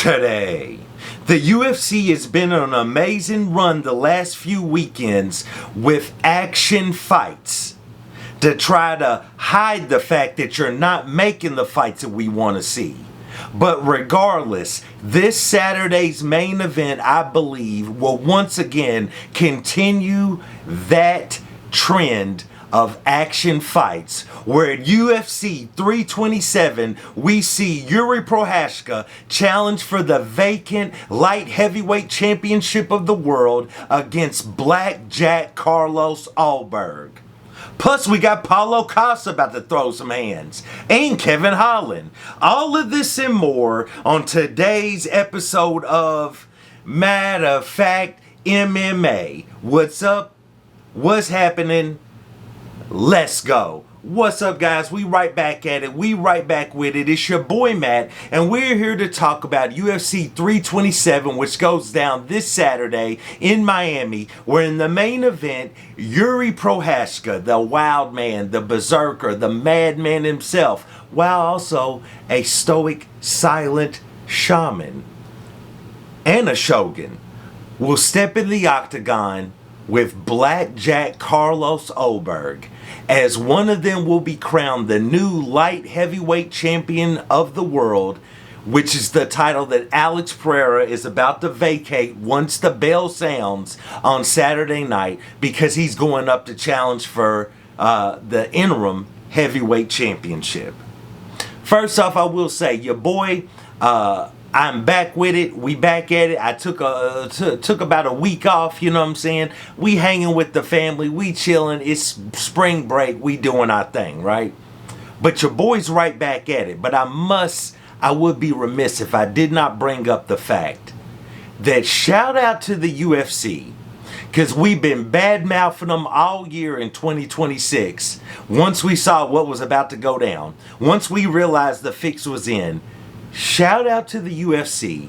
today. The UFC has been on an amazing run the last few weekends with action fights to try to hide the fact that you're not making the fights that we want to see. But regardless, this Saturday's main event, I believe, will once again continue that trend of action fights, where at UFC 327 we see Jiri Prochazka challenge for the vacant light heavyweight championship of the world against Blackjack Carlos Ulberg. Plus, we got Paulo Costa about to throw some hands, and Kevin Holland. All of this and more on today's episode of Matter of Fact MMA. What's up? What's happening? Let's go. What's up, guys? We right back at it. We right back with it. It's your boy Matt, and we're here to talk about UFC 327, which goes down this Saturday in Miami, where in the main event, Jiri Prochazka, the wild man, the berserker, the madman himself, while also a stoic, silent shaman and a shogun, will step in the octagon with Blackjack Carlos Ulberg, as one of them will be crowned the new light heavyweight champion of the world, which is the title that Alex Pereira is about to vacate once the bell sounds on Saturday night, because he's going up to challenge for the interim heavyweight championship. First off, I will say, your boy, I'm back with it. We back at it. I took about a week off, you know what I'm saying? We hanging with the family. We chilling. It's spring break. We doing our thing, right? But your boy's right back at it. But I would be remiss if I did not bring up the fact that shout out to the UFC, because we've been bad-mouthing them all year in 2026. Once we saw what was about to go down, once we realized the fix was in, shout out to the UFC,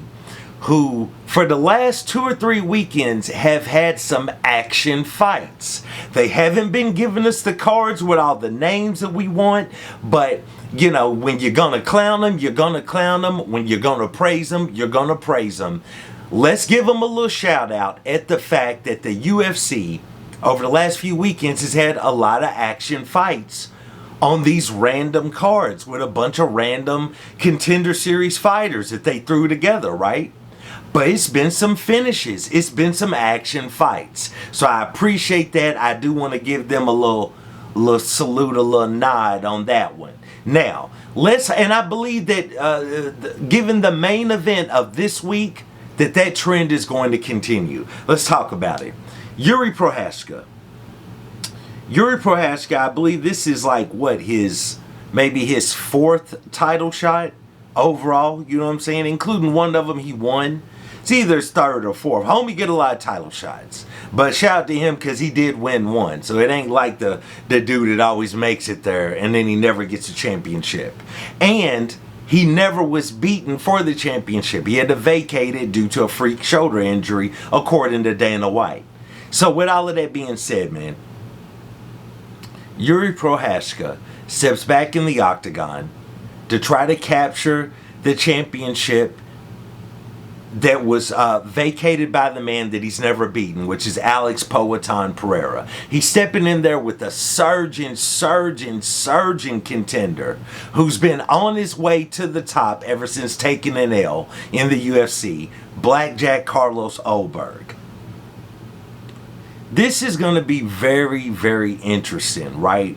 who for the last 2 or 3 weekends have had some action fights. They haven't been giving us the cards with all the names that we want, but you know, when you're gonna clown them, you're gonna clown them. When you're gonna praise them, you're gonna praise them. Let's give them a little shout out at the fact that the UFC over the last few weekends has had a lot of action fights on these random cards with a bunch of random contender series fighters that they threw together, right? But it's been some finishes. It's been some action fights. So I appreciate that. I do want to give them a little salute, a little nod on that one. Now, and I believe that given the main event of this week, that trend is going to continue. Let's talk about it. Jiri Prochazka. Jiri Prochazka, I believe this is like maybe his 4th title shot overall, you know what I'm saying? Including one of them he won. It's either his 3rd or 4th. Homie get a lot of title shots. But shout out to him because he did win one. So it ain't like the dude that always makes it there and then he never gets a championship. And he never was beaten for the championship. He had to vacate it due to a freak shoulder injury, according to Dana White. So with all of that being said, man, Jiri Prochazka steps back in the octagon to try to capture the championship that was vacated by the man that he's never beaten, which is Alex Pereira. He's stepping in there with a surging contender who's been on his way to the top ever since taking an L in the UFC, Blackjack Carlos Ulberg. This is going to be very, very interesting, right?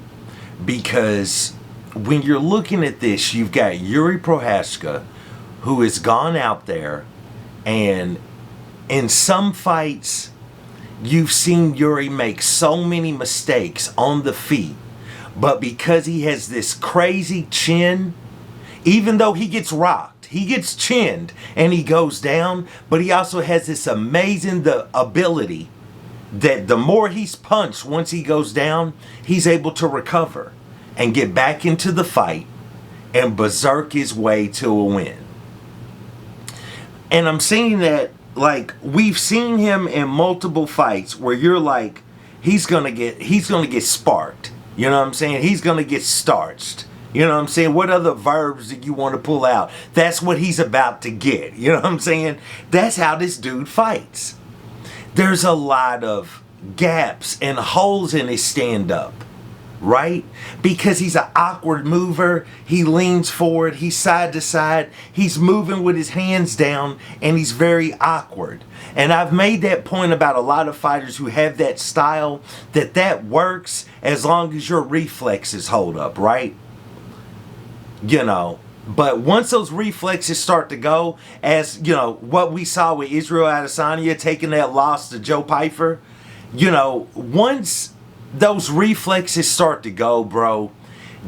Because when you're looking at this, you've got Jiri Prochazka, who has gone out there, and in some fights, you've seen Jiri make so many mistakes on the feet. But because he has this crazy chin, even though he gets rocked, he gets chinned and he goes down, but he also has this amazing ability that the more he's punched once he goes down, he's able to recover and get back into the fight and berserk his way to a win. And I'm seeing that, like, we've seen him in multiple fights where you're like, he's gonna get sparked. You know what I'm saying? He's gonna get starched. You know what I'm saying? What other verbs do you want to pull out? That's what he's about to get. You know what I'm saying? That's how this dude fights. There's a lot of gaps and holes in his stand-up, right? Because he's an awkward mover. He leans forward, he's side to side, he's moving with his hands down, and he's very awkward. And I've made that point about a lot of fighters who have that style, that works as long as your reflexes hold up, right? You know, but once those reflexes start to go, as you know, what we saw with Israel Adesanya taking that loss to Joe Pyfer, you know, once those reflexes start to go, bro,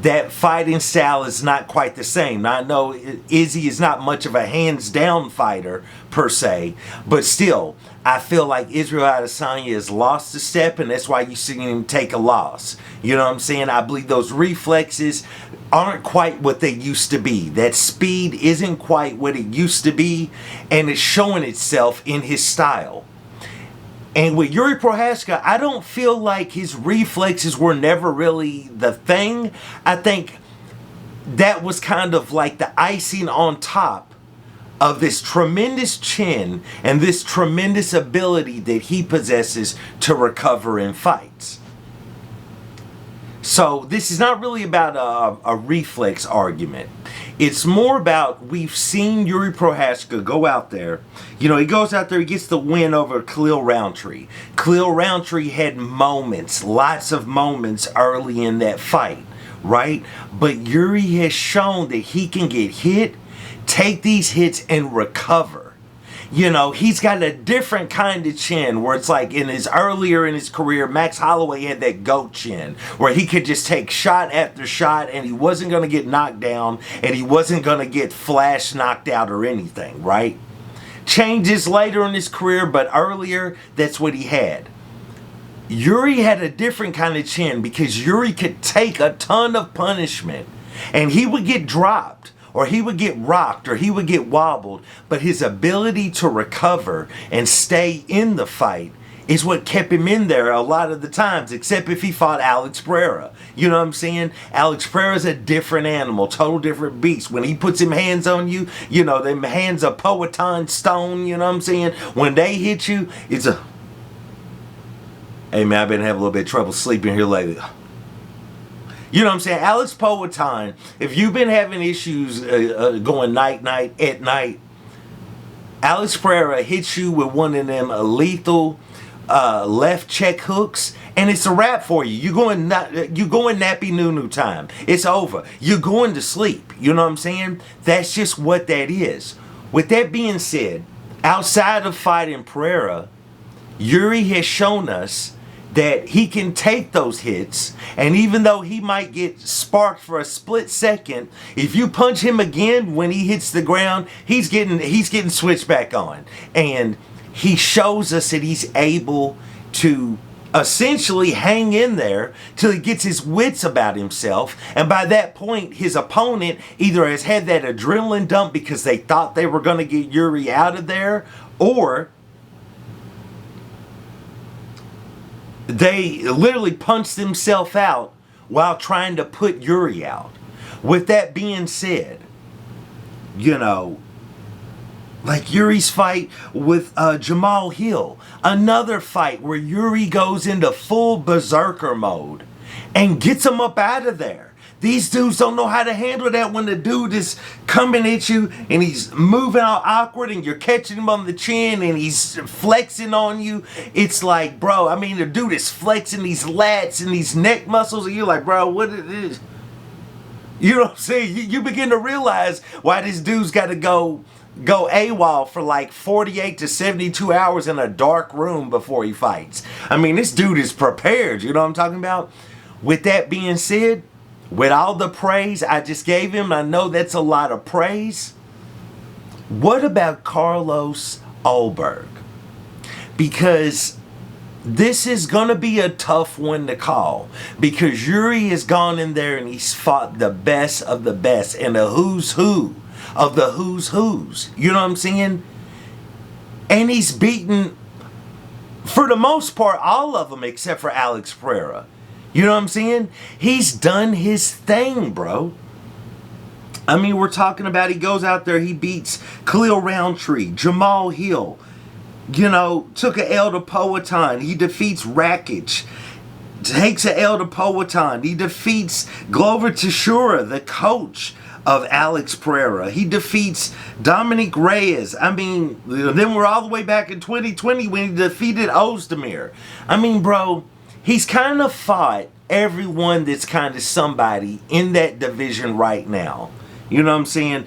that fighting style is not quite the same. Now, I know Izzy is not much of a hands-down fighter, per se, but still, I feel like Israel Adesanya has lost a step, and that's why you see him take a loss. You know what I'm saying? I believe those reflexes aren't quite what they used to be. That speed isn't quite what it used to be, and it's showing itself in his style. And with Jiri Prochazka, I don't feel like his reflexes were never really the thing. I think that was kind of like the icing on top of this tremendous chin and this tremendous ability that he possesses to recover in fights. So this is not really about a reflex argument. It's more about, we've seen Jiri Prochazka go out there. You know, he goes out there, he gets the win over Khalil Roundtree. Khalil Roundtree had moments, lots of moments early in that fight, right? But Jiri has shown that he can get hit, take these hits, and recover. You know, he's got a different kind of chin where it's like earlier in his career, Max Holloway had that goat chin where he could just take shot after shot and he wasn't going to get knocked down and he wasn't going to get flash knocked out or anything, right? Changes later in his career, but earlier, that's what he had. Jiri had a different kind of chin because Jiri could take a ton of punishment and he would get dropped, or he would get rocked, or he would get wobbled, but his ability to recover and stay in the fight is what kept him in there a lot of the times, except if he fought Alex Pereira. You know what I'm saying? Alex Pereira's a different animal, total different beast. When he puts him hands on you, you know, them hands are Powhatan stone, you know what I'm saying? When they hit you, it's a... Hey man, I've been having a little bit of trouble sleeping here lately. You know what I'm saying? Alex Powhatan, if you've been having issues going night at night, Alex Pereira hits you with one of them lethal left check hooks, and it's a wrap for you. You're going nappy nunu time. It's over. You're going to sleep. You know what I'm saying? That's just what that is. With that being said, outside of fighting Pereira, Jiri has shown us that he can take those hits, and even though he might get sparked for a split second, if you punch him again when he hits the ground, he's getting switched back on. And he shows us that he's able to essentially hang in there till he gets his wits about himself, and by that point his opponent either has had that adrenaline dump because they thought they were going to get Jiri out of there, or they literally punched themselves out while trying to put Jiri out. With that being said, you know, like Yuri's fight with Jamal Hill, another fight where Jiri goes into full berserker mode and gets him up out of there. These dudes don't know how to handle that when the dude is coming at you and he's moving all awkward and you're catching him on the chin and he's flexing on you. It's like, bro, I mean, the dude is flexing these lats and these neck muscles and you're like, bro, what it is? You know what I'm saying? You begin to realize why this dude's got to go AWOL for like 48 to 72 hours in a dark room before he fights. I mean, this dude is prepared. You know what I'm talking about? With that being said, with all the praise I just gave him, I know that's a lot of praise. What about Carlos Ulberg? Because this is going to be a tough one to call. Because Jiri has gone in there and he's fought the best of the best and the who's who of the who's who's. You know what I'm saying? And he's beaten, for the most part, all of them except for Alex Pereira. You know what I'm saying? He's done his thing, bro. I mean, we're talking about he goes out there, he beats Khalil Roundtree, Jamal Hill, took an L to Poatan. He defeats Rakic, takes an L to Poatan. He defeats Glover Teixeira, the coach of Alex Pereira. He defeats Dominic Reyes. I mean, then we're all the way back in 2020 when he defeated Ozdemir. I mean, bro, he's kind of fought everyone that's kind of somebody in that division right now. You know what I'm saying?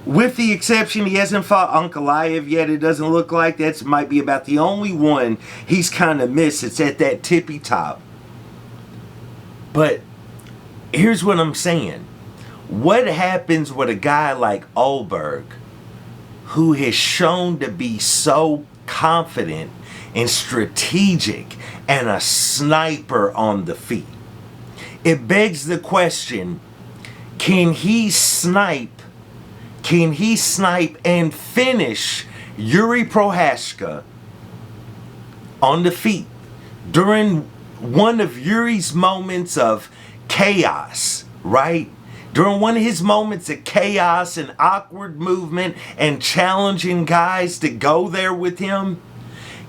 With the exception, he hasn't fought Ankalaev yet. It doesn't look like that might be about the only one he's kind of missed. It's at that tippy top. But here's what I'm saying. What happens with a guy like Ulberg, who has shown to be so confident and strategic and a sniper on the feet? It begs the question, can he snipe and finish Jiri Prochazka on the feet during one of Yuri's moments of chaos, right? During one of his moments of chaos and awkward movement and challenging guys to go there with him?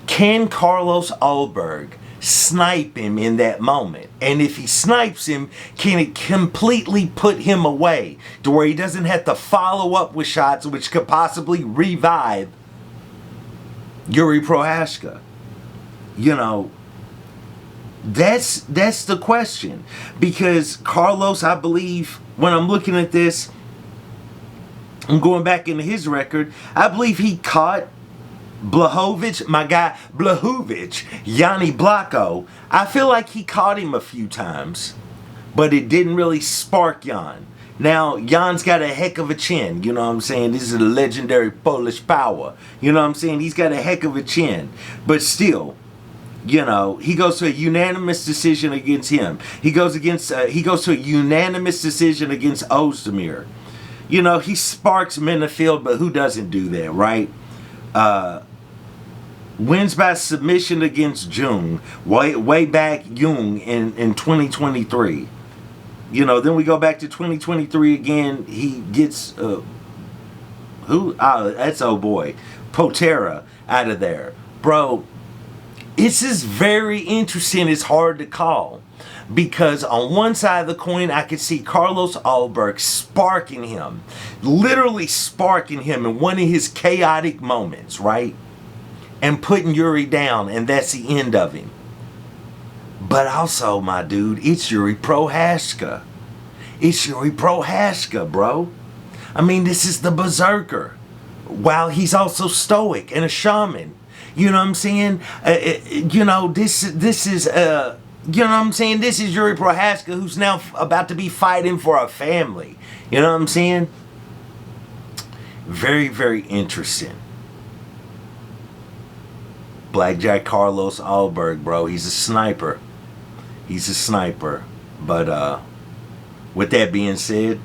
Can Carlos Ulberg snipe him in that moment? And if he snipes him, can it completely put him away to where he doesn't have to follow up with shots which could possibly revive Jiri Prochazka? That's the question. Because Carlos, I believe, when I'm looking at this, I'm going back into his record, I believe he caught Blachowicz, my guy Blachowicz, Yanni Blacko. I feel like he caught him a few times, but it didn't really spark Jan. Now, Jan's got a heck of a chin, you know what I'm saying? This is a legendary Polish power. You know what I'm saying? He's got a heck of a chin. But still, he goes to a unanimous decision against him. He goes to a unanimous decision against Ozdemir. He sparks him in the field, but who doesn't do that, right? Wins by submission against Jung, way back Jung in 2023. Then we go back to 2023 again. He gets that's oh boy, Potera out of there, bro. This is very interesting. It's hard to call because on one side of the coin, I could see Carlos Ulberg sparking him, literally sparking him in one of his chaotic moments, right? And putting Jiri down, and that's the end of him. But also, my dude, it's Jiri Prochazka. It's Jiri Prochazka, bro. I mean, this is the berserker, while he's also stoic and a shaman. You know what I'm saying? This is, you know what I'm saying? This is Jiri Prochazka, who's now about to be fighting for a family. You know what I'm saying? Very, very interesting. Blackjack Carlos Ulberg, bro. He's a sniper. He's a sniper. But with that being said,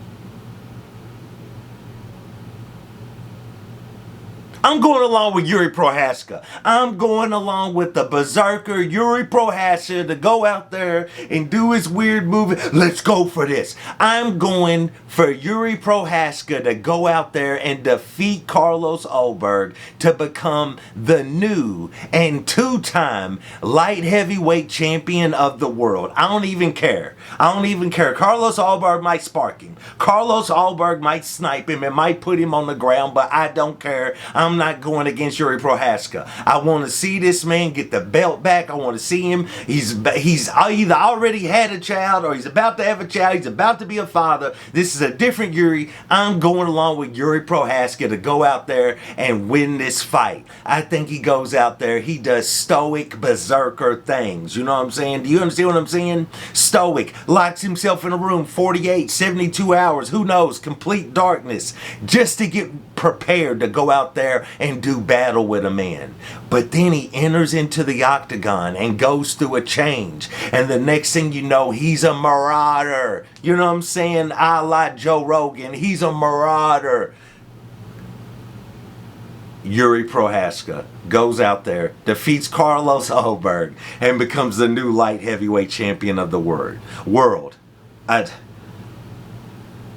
I'm going along with Jiri Prochazka. I'm going along with the berserker Jiri Prochazka to go out there and do his weird movie. Let's go for this. I'm going for Jiri Prochazka to go out there and defeat Carlos Ulberg to become the new and two-time light heavyweight champion of the world. I don't even care. Carlos Ulberg might spark him. Carlos Ulberg might snipe him and might put him on the ground, but I don't care. I'm not going against Jiri Prochazka. I want to see this man get the belt back. I want to see him. He's either already had a child or he's about to have a child. He's about to be a father. This is a different Jiri. I'm going along with Jiri Prochazka to go out there and win this fight. I think he goes out there. He does stoic berserker things. You know what I'm saying? Do you understand what I'm saying? Stoic. Locks himself in a room 48, 72 hours. Who knows? Complete darkness. Just to get prepared to go out there and do battle with a man. But then he enters into the octagon and goes through a change. And the next thing you know, he's a marauder. You know what I'm saying? A la Joe Rogan. He's a marauder. Jiri Prochazka goes out there, defeats Carlos Ulberg, and becomes the new light heavyweight champion of the world.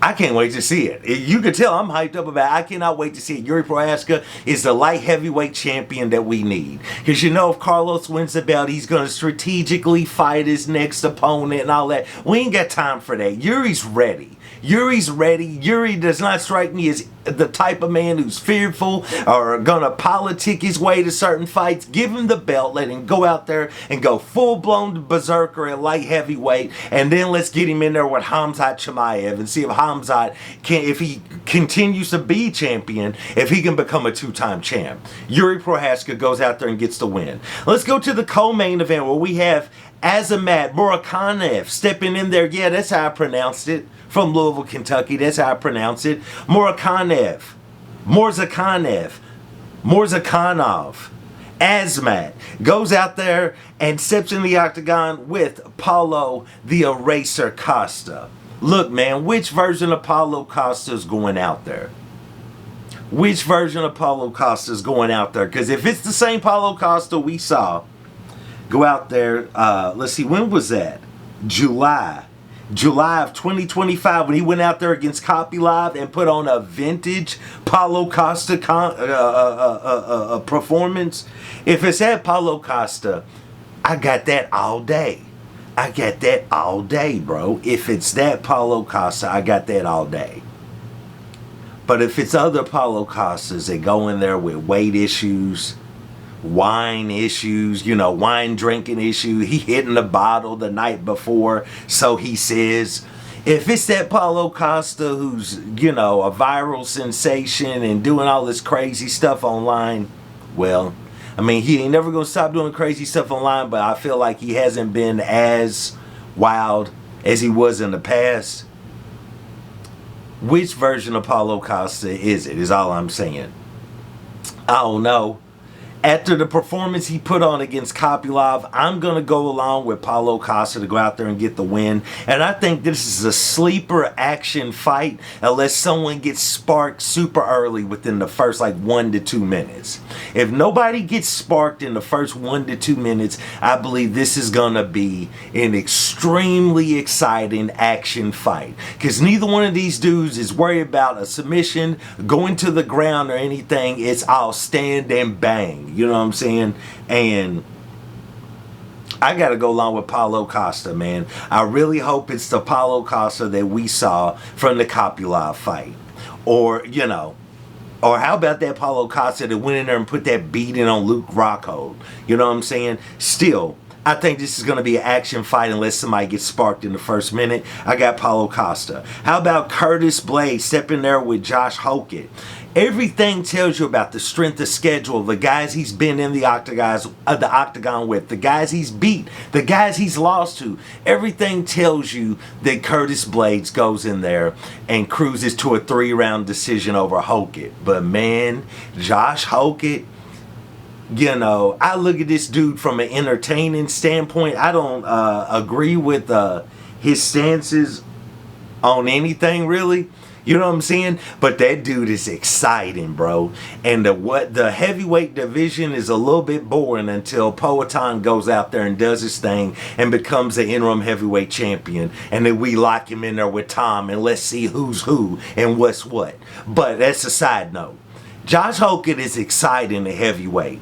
I can't wait to see it. You can tell I'm hyped up about it. I cannot wait to see it. Jiri Prochazka is the light heavyweight champion that we need. Because you know if Carlos wins the belt, he's going to strategically fight his next opponent and all that. We ain't got time for that. Jiri's ready. Jiri's ready. Jiri does not strike me as the type of man who's fearful or gonna politic his way to certain fights. Give him the belt, let him go out there and go full-blown berserker at light heavyweight, and then let's get him in there with Khamzat Chimaev and see if Khamzat can, if he continues to be champion, if he can become a two-time champ. Jiri Prochazka goes out there and gets the win. Let's go to the co-main event where we have Azamat Murzakanov stepping in there. Yeah, that's how I pronounced it. From Louisville, Kentucky. That's how I pronounce it. Murzakanov. Azamat goes out there and steps in the octagon with Paulo the Eraser Costa. Look, man, which version of Paulo Costa is going out there? Which version of Paulo Costa is going out there? Because if it's the same Paulo Costa we saw go out there, let's see, when was that? July of 2025 when he went out there against Kopylov and put on a vintage Paulo Costa performance. If it's that Paulo Costa, I got that all day. I got that all day, bro. If it's that Paulo Costa, I got that all day. But if it's other Paulo Costas that go in there with weight issues, wine issues, you know, wine drinking issue, he hitting the bottle the night before, so he says. If it's that Paulo Costa who's, you know, a viral sensation and doing all this crazy stuff online, well, I mean, he ain't never gonna stop doing crazy stuff online, but I feel like he hasn't been as wild as he was in the past. Which version of Paulo Costa is it, is all I'm saying. I don't know. After the performance he put on against Kopylov, I'm going to go along with Paulo Costa to go out there and get the win. And I think this is a sleeper action fight unless someone gets sparked super early within the first like 1 to 2 minutes. If nobody gets sparked in the first 1 to 2 minutes, I believe this is going to be an extremely exciting action fight. Because neither one of these dudes is worried about a submission, going to the ground or anything. It's all stand and bang. You know what I'm saying? And I got to go along with Paulo Costa, man. I really hope it's the Paulo Costa that we saw from the Kopylov fight. Or, you know, or how about that Paulo Costa that went in there and put that beating on Luke Rockhold? You know what I'm saying? Still, I think this is going to be an action fight unless somebody gets sparked in the first minute. I got Paulo Costa. How about Curtis Blades stepping there with Josh Hokett? Everything tells you about the strength of schedule, the guys he's been in the octagon with, the guys he's beat, the guys he's lost to. Everything tells you that Curtis Blades goes in there and cruises to a 3-round decision over Hokett. But man, Josh Hokett, you know, I look at this dude from an entertaining standpoint. I don't agree with his stances on anything really. You know what I'm saying? But that dude is exciting, bro. And the heavyweight division is a little bit boring until Poatan goes out there and does his thing and becomes the interim heavyweight champion. And then we lock him in there with Tom and let's see who's who and what's what. But that's a side note. Josh Hokett is exciting at heavyweight.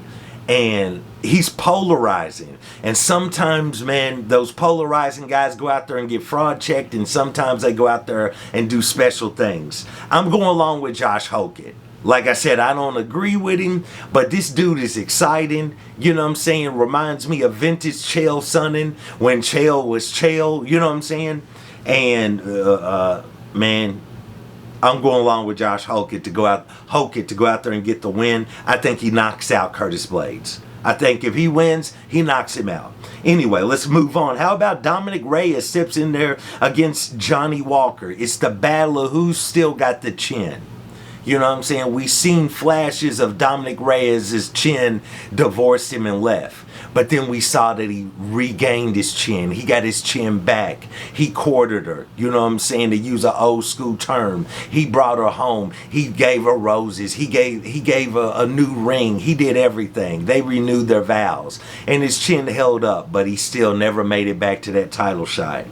And he's polarizing. And sometimes, man, those polarizing guys go out there and get fraud checked, and sometimes they go out there and do special things. I'm going along with Josh Hokett. Like I said, I don't agree with him, but this dude is exciting. You know what I'm saying? Reminds me of vintage Chael Sonnen when Chael was Chael. You know what I'm saying? And, man, I'm going along with Josh Hokett to go out there and get the win. I think he knocks out Curtis Blades. I think if he wins, he knocks him out. Anyway, let's move on. How about Dominic Reyes steps in there against Johnny Walker? It's the battle of who's still got the chin. You know what I'm saying? We've seen flashes of Dominic Reyes' chin divorced him and left. But then we saw that he regained his chin. He got his chin back. He courted her. You know what I'm saying? To use an old school term. He brought her home. He gave her roses. He gave her a new ring. He did everything. They renewed their vows. And his chin held up, but he still never made it back to that title shot.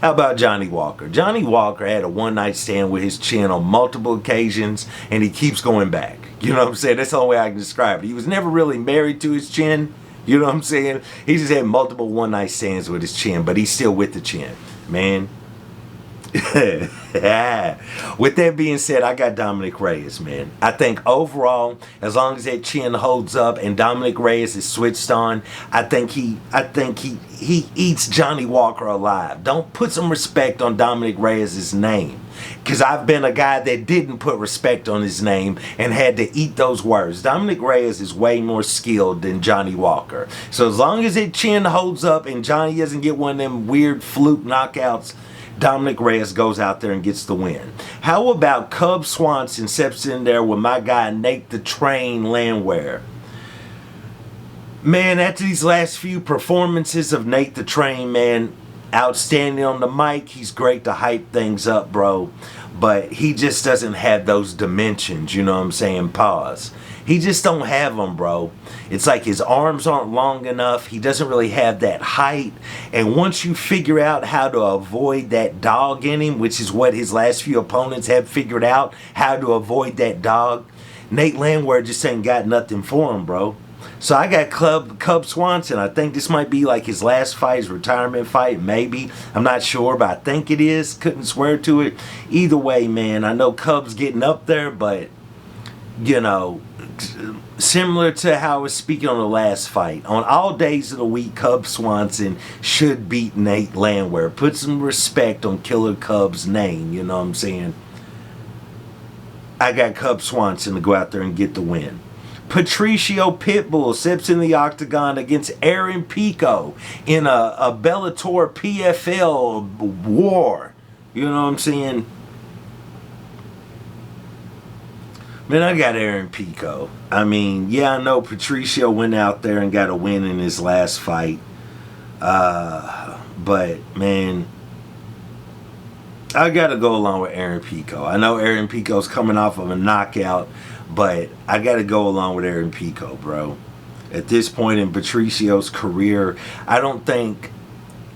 How about Johnny Walker? Johnny Walker had a one-night stand with his chin on multiple occasions, and he keeps going back. You know what I'm saying? That's the only way I can describe it. He was never really married to his chin. You know what I'm saying? He just had multiple one-night stands with his chin, but he's still with the chin. Man. With that being said, I got Dominic Reyes, man. I think overall, as long as that chin holds up and Dominic Reyes is switched on, I think he eats Johnny Walker alive. Don't put some respect on Dominic Reyes' name, because I've been a guy that didn't put respect on his name and had to eat those words. Dominic Reyes is way more skilled than Johnny Walker. So as long as that chin holds up and Johnny doesn't get one of them weird fluke knockouts, Dominic Reyes goes out there and gets the win. How about Cub Swanson steps in there with my guy Nate the Train Landwehr? Man, after these last few performances of Nate the Train, man, outstanding on the mic. He's great to hype things up, bro. But he just doesn't have those dimensions, you know what I'm saying? Pause. He just don't have them, bro. It's like his arms aren't long enough. He doesn't really have that height. And once you figure out how to avoid that dog in him, which is what his last few opponents have figured out, how to avoid that dog, Nate Landwehr just ain't got nothing for him, bro. So I got Cub Swanson. I think this might be like his last fight, his retirement fight, maybe. I'm not sure, but I think it is. Couldn't swear to it. Either way, man, I know Cub's getting up there, but, you know, similar to how I was speaking on the last fight, on all days of the week, Cub Swanson should beat Nate Landwehr. Put some respect on Killer Cub's name, you know what I'm saying? I got Cub Swanson to go out there and get the win. Patricio Pitbull steps in the octagon against Aaron Pico in a Bellator PFL war. You know what I'm saying? Man, I got Aaron Pico. I mean, yeah, I know Patricio went out there and got a win in his last fight. But, man, I got to go along with Aaron Pico. I know Aaron Pico's coming off of a knockout, but I got to go along with Aaron Pico, bro. At this point in Patricio's career, I don't think,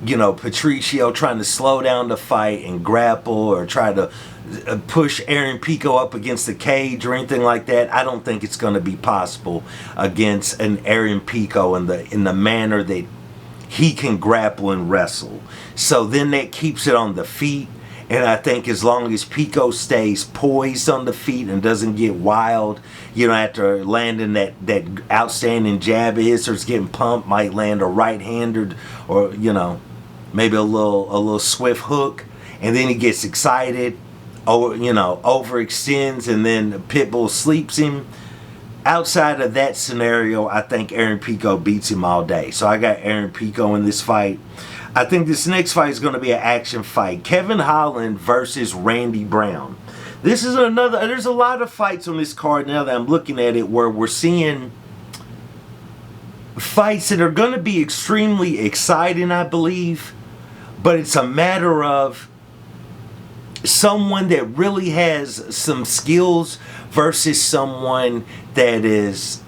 you know, Patricio trying to slow down the fight and grapple or try to push Aaron Pico up against the cage or anything like that. I don't think it's going to be possible against an Aaron Pico in the manner that he can grapple and wrestle. So then that keeps it on the feet. And I think as long as Pico stays poised on the feet and doesn't get wild, you know, after landing that outstanding jab of his, starts getting pumped, might land a right-handed or, you know, maybe a little swift hook, and then he gets excited, or, you know, overextends, and then Pitbull sleeps him. Outside of that scenario, I think Aaron Pico beats him all day. So I got Aaron Pico in this fight. I think this next fight is going to be an action fight. Kevin Holland versus Randy Brown. This is another, there's a lot of fights on this card now that I'm looking at it where we're seeing fights that are going to be extremely exciting, I believe. But it's a matter of someone that really has some skills versus someone that is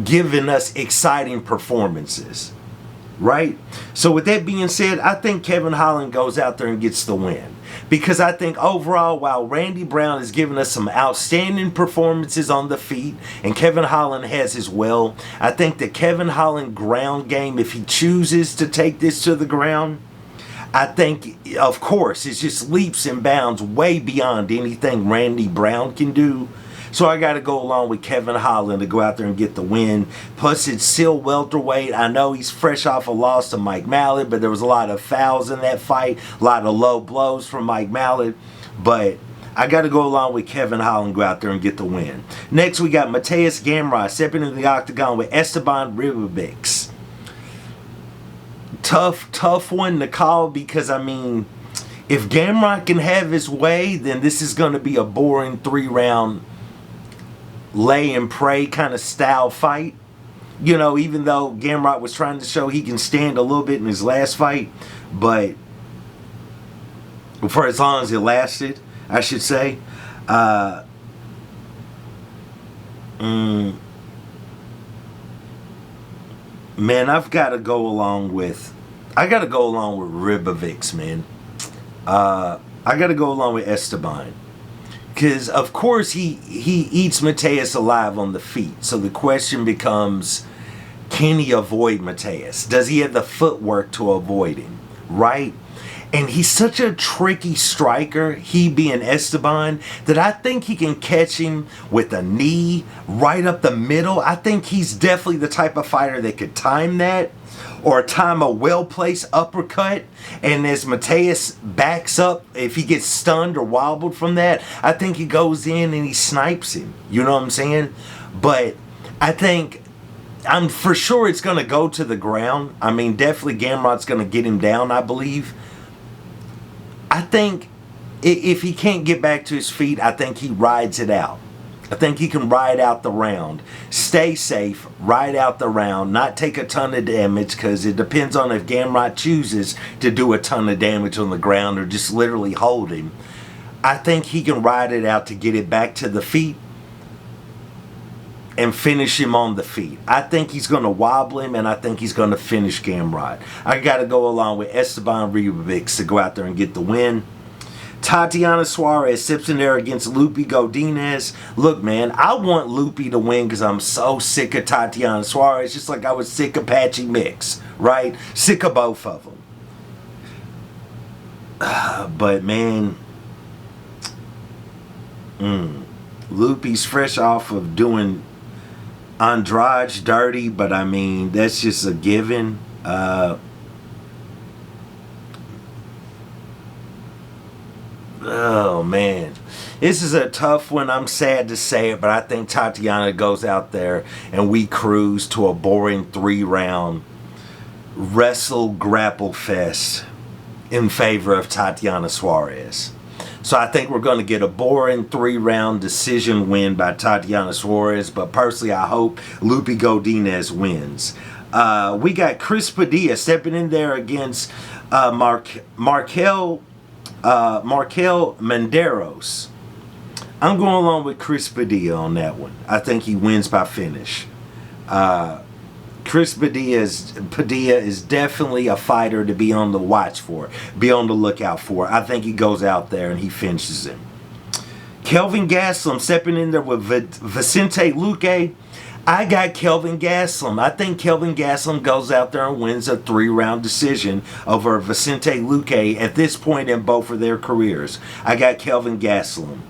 giving us exciting performances. Right? So with that being said, I think Kevin Holland goes out there and gets the win. Because I think overall, while Randy Brown is giving us some outstanding performances on the feet, and Kevin Holland has as well, I think the Kevin Holland ground game, if he chooses to take this to the ground, I think, of course, it's just leaps and bounds way beyond anything Randy Brown can do. So I got to go along with Kevin Holland to go out there and get the win. Plus, it's still welterweight. I know he's fresh off a loss to Mike Mallet, but there was a lot of fouls in that fight, a lot of low blows from Mike Mallet. But I got to go along with Kevin Holland, go out there and get the win. Next, we got Mateus Gamrot stepping into the octagon with Esteban Ribovics. Tough one to call because, I mean, if Gamrot can have his way, then this is going to be a boring 3-round lay and pray kind of style fight. You know, even though Gamrot was trying to show he can stand a little bit in his last fight, but for as long as it lasted, I should say. Man, I've got to go along with Ribovics, man. I got to go along with Esteban. Because, of course, he eats Mateus alive on the feet. So the question becomes, can he avoid Mateus? Does he have the footwork to avoid him? Right? And he's such a tricky striker, he being Esteban, that I think he can catch him with a knee right up the middle. I think he's definitely the type of fighter that could time that, or time a well-placed uppercut. And as Mateus backs up, if he gets stunned or wobbled from that, I think he goes in and he snipes him. You know what I'm saying? But I think, I'm for sure it's going to go to the ground. I mean, definitely Gamrot's going to get him down, I believe. I think if he can't get back to his feet, I think he rides it out. I think he can ride out the round, stay safe, ride out the round, not take a ton of damage, because it depends on if Gamrot chooses to do a ton of damage on the ground or just literally hold him. I think he can ride it out to get it back to the feet and finish him on the feet. I think he's going to wobble him, and I think he's going to finish Gamrot. I got to go along with Esteban Ribovics to go out there and get the win. Tatiana Suarez steps in there against Lupi Godinez. Look, man, I want Lupi to win because I'm so sick of Tatiana Suarez, just like I was sick of Patchy Mix, right? Sick of both of them. But, man, Lupi's fresh off of doing Andrade dirty, but I mean, that's just a given. Oh, man. This is a tough one. I'm sad to say it, but I think Tatiana goes out there and we cruise to a boring 3-round wrestle grapple fest in favor of Tatiana Suarez. So I think we're going to get a boring 3-round decision win by Tatiana Suarez, but personally I hope Lupi Godinez wins. We got Chris Padilla stepping in there against Markel Menderos. I'm going along with Chris Padilla on that one. I think he wins by finish. Chris Padilla is definitely a fighter to be on the watch for, be on the lookout for. I think he goes out there and he finishes him. Kelvin Gastelum stepping in there with Vicente Luque. I got Kelvin Gastelum. I think Kelvin Gastelum goes out there and wins a 3-round decision over Vicente Luque at this point in both of their careers. I got Kelvin Gastelum.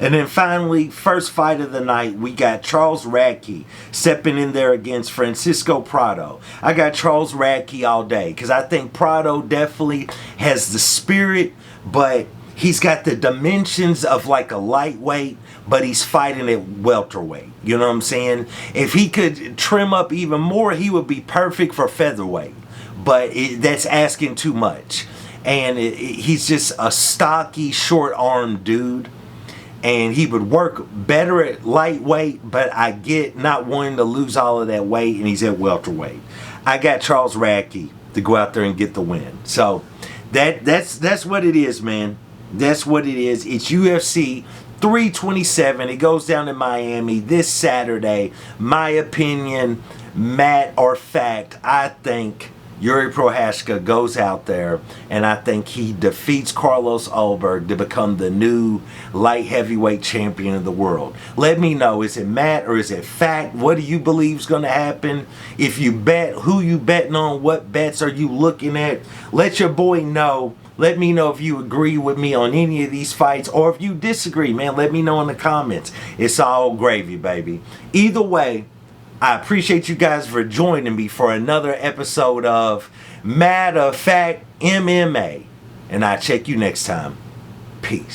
And then finally, first fight of the night, we got Charles Radke stepping in there against Francisco Prado. I got Charles Radke all day because I think Prado definitely has the spirit, but he's got the dimensions of like a lightweight, but he's fighting at welterweight. You know what I'm saying? If he could trim up even more, he would be perfect for featherweight. But that's asking too much. And he's just a stocky, short-armed dude. And he would work better at lightweight, but I get not wanting to lose all of that weight, and he's at welterweight. I got Charles Radke to go out there and get the win. So that's what it is, man. That's what it is. It's UFC 327. It goes down in Miami this Saturday. My opinion, matter or fact, I think Jiri Prochazka goes out there and I think he defeats Carlos Ulberg to become the new light heavyweight champion of the world. Let me know, is it Matt or is it fact? What do you believe is going to happen? If you bet, who you betting on? What bets are you looking at? Let your boy know. Let me know if you agree with me on any of these fights or if you disagree, man. Let me know in the comments. It's all gravy, baby. Either way, I appreciate you guys for joining me for another episode of Matter of Fact MMA. And I'll check you next time. Peace.